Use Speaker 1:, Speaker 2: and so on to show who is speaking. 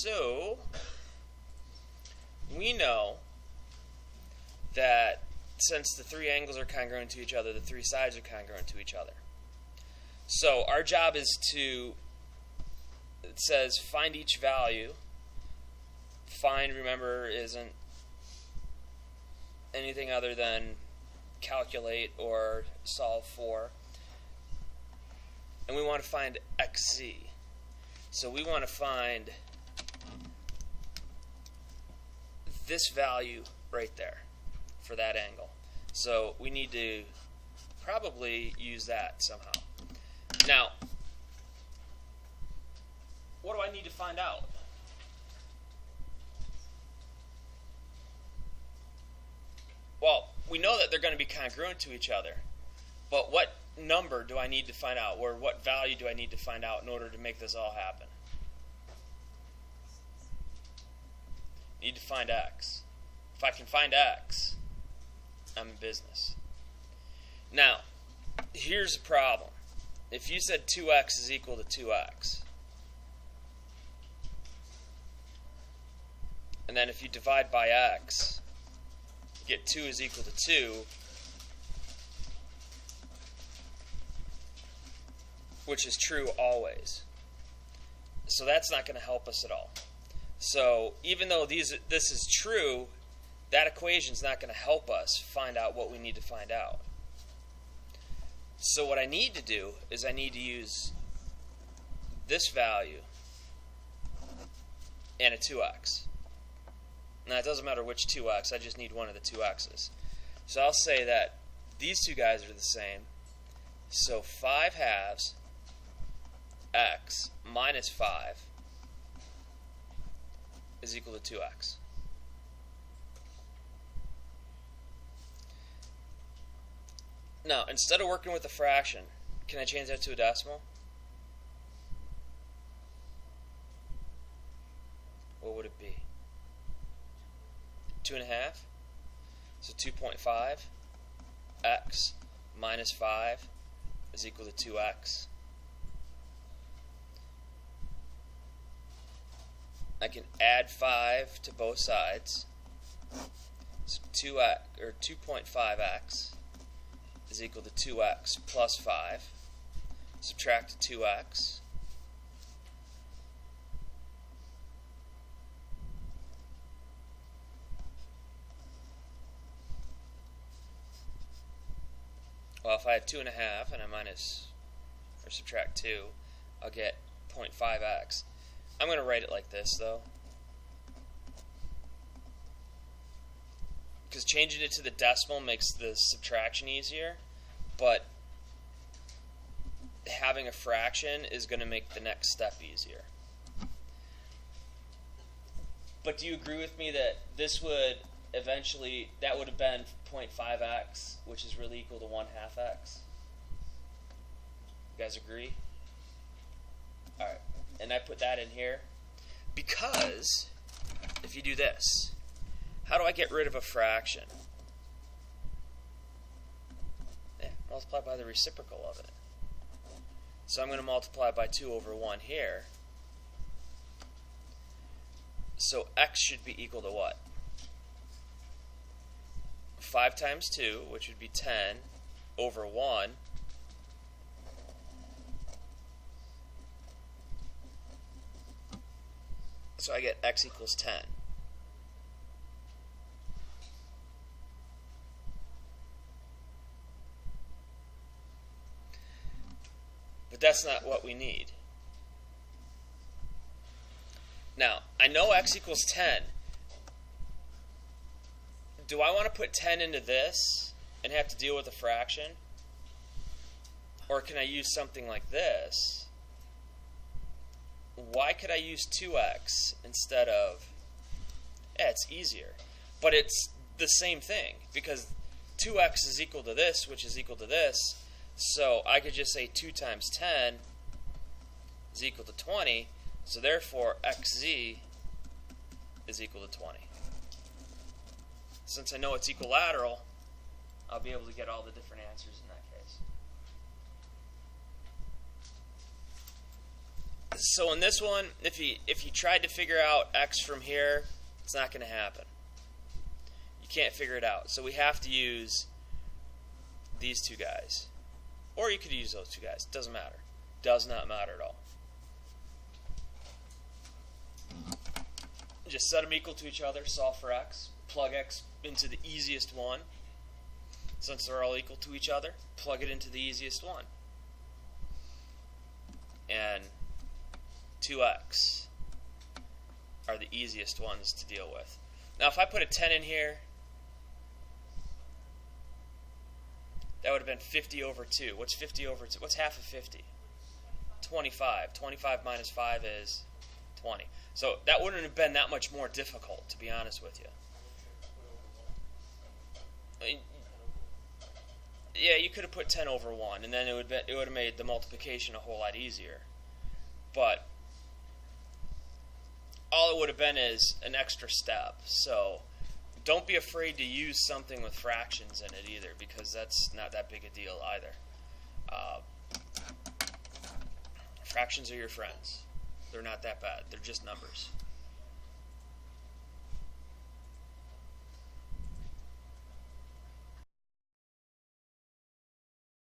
Speaker 1: So we know that since the three angles are congruent to each other, the three sides are congruent to each other. So our job is to, it says find each value. Find, remember, isn't anything other than calculate or solve for. And we want to find xz. So we want to find this value right there for that angle. So we need to probably use that somehow. Now, what do I need to find out? Well, we know that they're going to be congruent to each other, but what number do I need to find out, or what value do I need to find out in order to make this all happen? I need to find x. If I can find x, I'm in business. Now, here's the problem. If you said 2x is equal to 2x, and then if you divide by x, you get 2 is equal to 2, which is true always. So that's not going to help us at all. So even though this is true, that equation is not going to help us find out what we need to find out. So what I need to do is I need to use this value and a 2x. Now it doesn't matter which 2x, I just need one of the 2x's. So I'll say that these two guys are the same. So 5 halves x minus 5 is equal to 2x. Now, instead of working with a fraction, can I change that to a decimal? What would it be? 2.5? So 2.5 x minus 5 is equal to 2x. I can add 5 to both sides. So 2.5x is equal to 2x plus 5. Subtract 2x. Well, if I have 2.5 and I minus or subtract 2, I'll get 0.5x. I'm going to write it like this, though, because changing it to the decimal makes the subtraction easier, but having a fraction is going to make the next step easier. But do you agree with me that this would eventually, that would have been 0.5x, which is really equal to 1/2 x? You guys agree? All right. And I put that in here because if you do this, how do I get rid of a fraction? Multiply by the reciprocal of it. So I'm going to multiply by 2 over 1 here. So x should be equal to what? 5 times 2, which would be 10, over 1. So I get x equals 10. But that's not what we need. Now, I know x equals 10. Do I want to put 10 into this and have to deal with a fraction? Or can I use something like this? Why could I use 2x instead of... Yeah, it's easier. But it's the same thing, because 2x is equal to this, which is equal to this. So I could just say 2 times 10 is equal to 20. So therefore, xz is equal to 20. Since I know it's equilateral, I'll be able to get all the different answers in that So in this one, if you tried to figure out x from here, it's not going to happen. You can't figure it out. So we have to use these two guys. Or you could use those two guys. Doesn't matter. Does not matter at all. Just set them equal to each other, solve for x, plug x into the easiest one. Since they're all equal to each other, plug it into the easiest one. And 2x are the easiest ones to deal with. Now if I put a 10 in here, that would have been 50 over 2. What's 50 over 2? What's half of 50? 25. 25 minus 5 is 20. So that wouldn't have been that much more difficult, to be honest with you. Yeah, you could have put 10 over 1, and then it would have made the multiplication a whole lot easier. But all it would have been is an extra step. So don't be afraid to use something with fractions in it either, because that's not that big a deal either. Fractions are your friends. They're not that bad. They're just numbers.